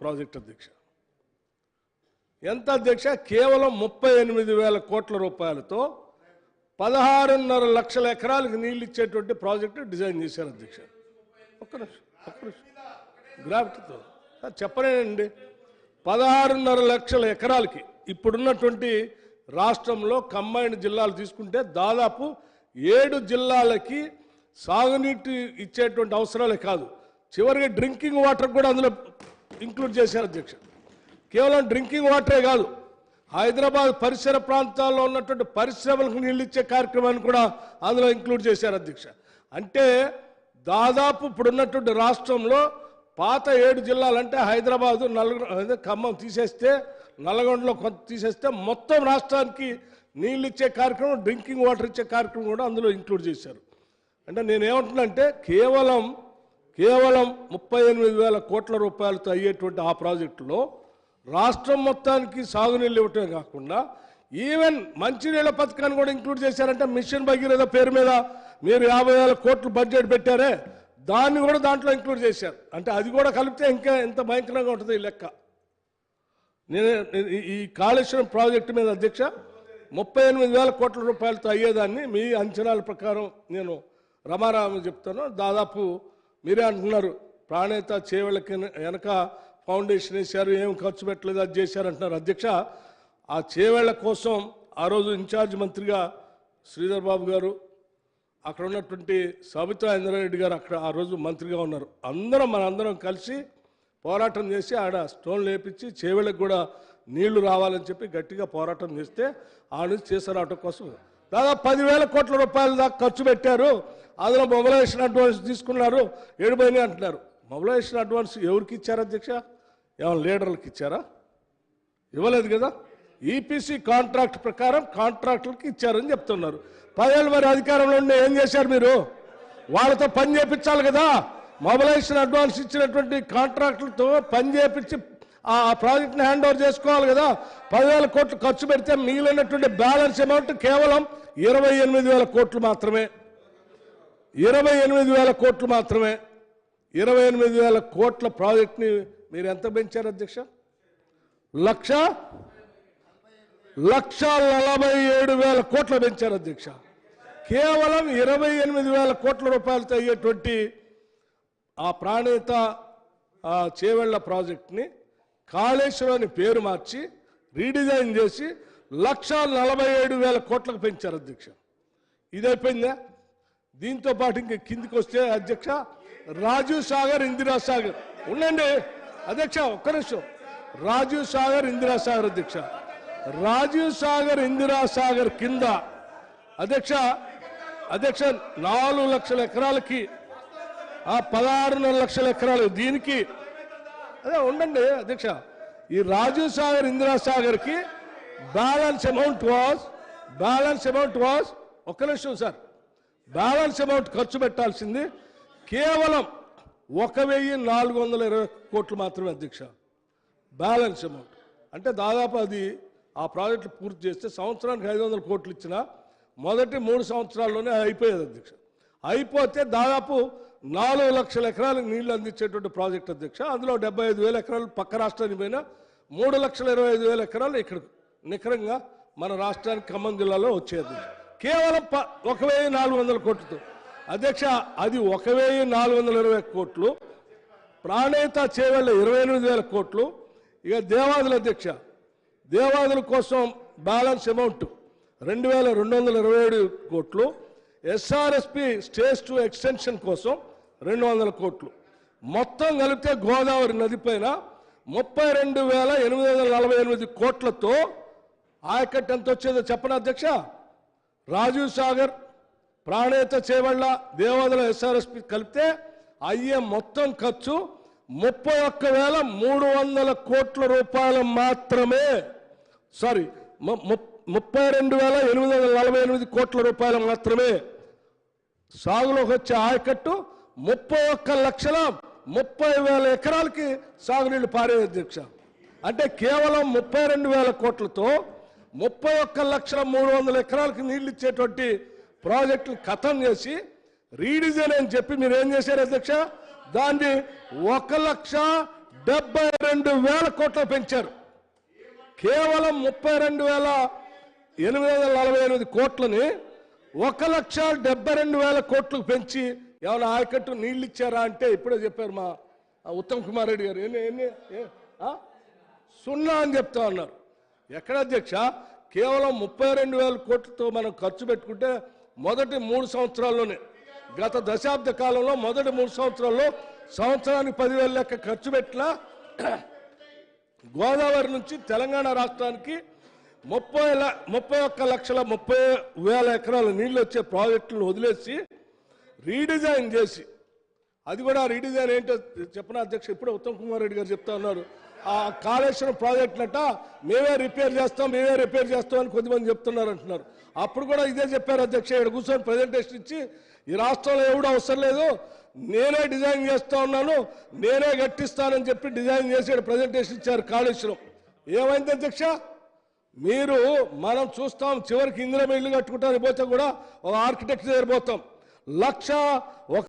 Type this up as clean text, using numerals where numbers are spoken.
Project అధ్యక్ష. ఎంత అధ్యక్ష? కేవలం 38,000 కోట్ల రూపాయలతో 16.5 లక్షల ఎకరాలకు నీళ్ళు ఇచ్చేటువంటి ప్రాజెక్టు డిజైన్ చేశారు అధ్యక్ష. ఒక్క నిమిషం గ్రావిటీతో చెప్పలేనండి. 16.5 లక్షల ఎకరాలకి ఇప్పుడున్నటువంటి రాష్ట్రంలో కంబైన్డ్ జిల్లాలు తీసుకుంటే దాదాపు 7 జిల్లాలకి సాగునీటి ఇచ్చేటువంటి అవసరాలే కాదు, చివరికి డ్రింకింగ్ వాటర్ కూడా అందులో ఇంక్లూడ్ చేశారు అధ్యక్ష. కేవలం డ్రింకింగ్ వాటరే కాదు, హైదరాబాద్ పరిసర ప్రాంతాల్లో ఉన్నటువంటి పరిశ్రమలకు నీళ్ళు ఇచ్చే కార్యక్రమాన్ని కూడా అందులో ఇంక్లూడ్ చేశారు అధ్యక్ష. అంటే దాదాపు ఇప్పుడున్నటువంటి రాష్ట్రంలో పాత 7 జిల్లాలంటే హైదరాబాదు, ఖమ్మం తీసేస్తే, నల్గొండలో కొంత తీసేస్తే మొత్తం రాష్ట్రానికి నీళ్ళు ఇచ్చే కార్యక్రమం, డ్రింకింగ్ వాటర్ ఇచ్చే కార్యక్రమం కూడా అందులో ఇంక్లూడ్ చేశారు. అంటే నేనేమంటున్నానంటే కేవలం 38,000 కోట్ల రూపాయలతో అయ్యేటువంటి ఆ ప్రాజెక్టులో రాష్ట్రం మొత్తానికి సాగునీళ్ళు ఇవ్వటమే కాకుండా ఈవెన్ మంచినీళ్ళ పథకాన్ని కూడా ఇంక్లూడ్ చేశారంటే మిషన్ భగీరథ పేరు మీద మీరు 50,000 కోట్లు బడ్జెట్ పెట్టారే, దాన్ని కూడా దాంట్లో ఇంక్లూడ్ చేశారు. అంటే అది కూడా కలిపితే ఇంకా ఎంత భయంకరంగా ఉంటుంది ఈ లెక్క. నేను ఈ కాళేశ్వరం ప్రాజెక్టు మీద అధ్యక్ష 38,000 కోట్ల రూపాయలతో అయ్యేదాన్ని మీ అంచనాల ప్రకారం నేను రమారామ చెప్తాను. దాదాపు మీరే అంటున్నారు ప్రాణేత చేవళ్ళకి వెనక ఫౌండేషన్ వేశారు, ఏం ఖర్చు పెట్టలేదు, అది చేశారు అంటున్నారు అధ్యక్ష. ఆ చేవేళ్ల కోసం ఆ రోజు ఇన్ఛార్జ్ మంత్రిగా శ్రీధర్ బాబు గారు, అక్కడ ఉన్నటువంటి సబితా ఇంద్రారెడ్డి గారు అక్కడ ఆ రోజు మంత్రిగా ఉన్నారు. మనందరం కలిసి పోరాటం చేసి ఆడ స్టోన్ లేపించి చేవేళ్ళకి కూడా నీళ్లు రావాలని చెప్పి గట్టిగా పోరాటం చేస్తే ఆ నుంచి చేసరావటం కోసం దాదాపు 10,000 కోట్ల రూపాయల దాకా ఖర్చు పెట్టారు. అందులో మొబిలైజేషన్ అడ్వాన్స్ తీసుకున్నారు, ఏడుపోయినాయి అంటున్నారు. మొబిలైజేషన్ అడ్వాన్స్ ఎవరికి ఇచ్చారు అధ్యక్ష? ఏమైనా లీడర్లకు ఇచ్చారా? ఇవ్వలేదు కదా. ఈపీసీ కాంట్రాక్ట్ ప్రకారం కాంట్రాక్టులకి ఇచ్చారని చెప్తున్నారు. 10 ఏళ్ళు మరి అధికారంలో ఉండి ఏం చేశారు మీరు? వాళ్ళతో పని చేయించాలి కదా. మొబిలైజేషన్ అడ్వాన్స్ ఇచ్చినటువంటి కాంట్రాక్టులతో పని చేయించి ఆ ప్రాజెక్ట్ని హ్యాండ్ ఓవర్ చేసుకోవాలి కదా. 10,000 కోట్లు ఖర్చు పెడితే మిగిలినటువంటి బ్యాలెన్స్ అమౌంట్ కేవలం 28,000 కోట్లు మాత్రమే. 28,000 కోట్లు మాత్రమే. 28,000 కోట్ల ప్రాజెక్ట్ని మీరు ఎంత పెంచారు అధ్యక్ష? 1,47,000 కోట్లు పెంచారు అధ్యక్ష. కేవలం 28,000 కోట్ల రూపాయలతో అయ్యేటువంటి ఆ ప్రాణేత చేవెళ్ల ప్రాజెక్ట్ని కాళేశ్వరాన్ని పేరు మార్చి రీడిజైన్ చేసి 1,47,000 కోట్లకు పెంచారు అధ్యక్ష. ఇదైపోయిందా? దీంతో పాటు ఇంక కిందికి వస్తే అధ్యక్ష రాజీవ్ సాగర్, ఇందిరా సాగర్ ఉండండి అధ్యక్ష, ఒక్క నిమిషం. రాజీవ్ సాగర్, ఇందిరా సాగర్ అధ్యక్ష, రాజీవ్ సాగర్, ఇందిరా సాగర్ కింద అధ్యక్ష 4 లక్షల ఎకరాలకి 16.5 లక్షల ఎకరాలు దీనికి అదే ఉండండి అధ్యక్ష. ఈ రాజీవ్ సాగర్, ఇందిరా సాగర్ కి బ్యాలెన్స్ అమౌంట్ వాజ్ ఒక్క నిమిషం సార్, బ్యాలెన్స్ అమౌంట్ ఖర్చు పెట్టాల్సింది కేవలం 1,420 కోట్లు మాత్రమే అధ్యక్ష. బ్యాలెన్స్ అమౌంట్ అంటే దాదాపు అది ఆ ప్రాజెక్టులు పూర్తి చేస్తే సంవత్సరానికి 500 కోట్లు ఇచ్చినా మొదటి 3 సంవత్సరాల్లోనే అయిపోయేది అధ్యక్ష. అయిపోతే దాదాపు 4 లక్షల ఎకరాలకు నీళ్లు అందించేటువంటి ప్రాజెక్ట్ అధ్యక్ష. అందులో 75,000 ఎకరాలు పక్క రాష్ట్రానికి పోయినా 3,25,000 ఎకరాలు ఇక్కడ నికరంగా మన రాష్ట్రానికి ఖమ్మం జిల్లాలో వచ్చేది కేవలం 1,400 కోట్లతో అధ్యక్ష. అది 1,420 కోట్లు. ప్రాణేత చేవెళ్ళ 28,000 కోట్లు. ఇక దేవాదుల అధ్యక్ష, దేవాదుల కోసం బ్యాలెన్స్ అమౌంట్ 2,227 కోట్లు. ఎస్ఆర్ఎస్పి స్టేజ్ 2 ఎక్స్టెన్షన్ కోసం 200 కోట్లు. మొత్తం కలిపితే గోదావరి నది పైన 32,848 కోట్లతో ఆయకట్టు ఎంత వచ్చేదో చెప్పనా అధ్యక్ష? రాజీవ్ సాగర్, ప్రాణేత చేవెళ్ళ, దేవాదుల, ఎస్ఆర్ఎస్పి కలిపితే అయ్యే మొత్తం ఖర్చు 31,300 కోట్ల రూపాయలు మాత్రమే. సారీ, 32,848 కోట్ల రూపాయలు మాత్రమే. సాగులోకి వచ్చే ఆయకట్టు 31,30,000 ఎకరాలకి సాగునీళ్లు పారే అధ్యక్ష. అంటే కేవలం 32,000 కోట్లతో 31,300,000 ఎకరాలకి నీళ్లు ఇచ్చేటువంటి ప్రాజెక్టులు ఖతం చేసి రీడిజైన్ అని చెప్పి మీరు ఏం చేశారు అధ్యక్ష? దాన్ని 72,000 కోట్లు పెంచారు. కేవలం 32,848 కోట్లని 1,72,000 కోట్లకు పెంచి ఏమైనా ఆయకట్టు నీళ్ళు ఇచ్చారా అంటే ఇప్పుడే చెప్పారు మా ఉత్తమ్ కుమార్ రెడ్డి గారు. సున్నా అని చెప్తా ఉన్నారు. ఎక్కడ అధ్యక్ష? కేవలం 32,000 కోట్లతో మనం ఖర్చు పెట్టుకుంటే మొదటి 3 సంవత్సరాల్లోనే, గత దశాబ్ద కాలంలో మొదటి 3 సంవత్సరాల్లో సంవత్సరానికి 10,000 లెక్క ఖర్చు పెట్టినా గోదావరి నుంచి తెలంగాణ రాష్ట్రానికి 31,30,000 ఎకరాల నీళ్లు వచ్చే ప్రాజెక్టులను వదిలేసి రీడిజైన్ చేసి, అది కూడా రీడిజైన్ ఏంటో చెప్పిన అధ్యక్ష ఇప్పుడే ఉత్తమ్ కుమార్ రెడ్డి గారు చెప్తా ఉన్నారు. ఆ కాళేశ్వరం ప్రాజెక్టులట మేమే రిపేర్ చేస్తాం అని కొద్దిమంది చెప్తున్నారు అంటున్నారు. అప్పుడు కూడా ఇదే చెప్పారు అధ్యక్ష. ఇక్కడ కూర్చొని ప్రజెంటేషన్ ఇచ్చి ఈ రాష్ట్రంలో ఎవడో అవసరం లేదు, నేనే డిజైన్ చేస్తా ఉన్నాను, నేనే కట్టిస్తానని చెప్పి డిజైన్ చేసి ప్రజెంటేషన్ ఇచ్చారు కాళేశ్వరం. ఏమైంది అధ్యక్ష? మీరు మనం చూస్తాం చివరికి ఇందిరమ్మ ఇల్లు కట్టుకుంటానికి పోతే కూడా ఒక ఆర్కిటెక్ట్ దగ్గర పోతాం, 1,00,000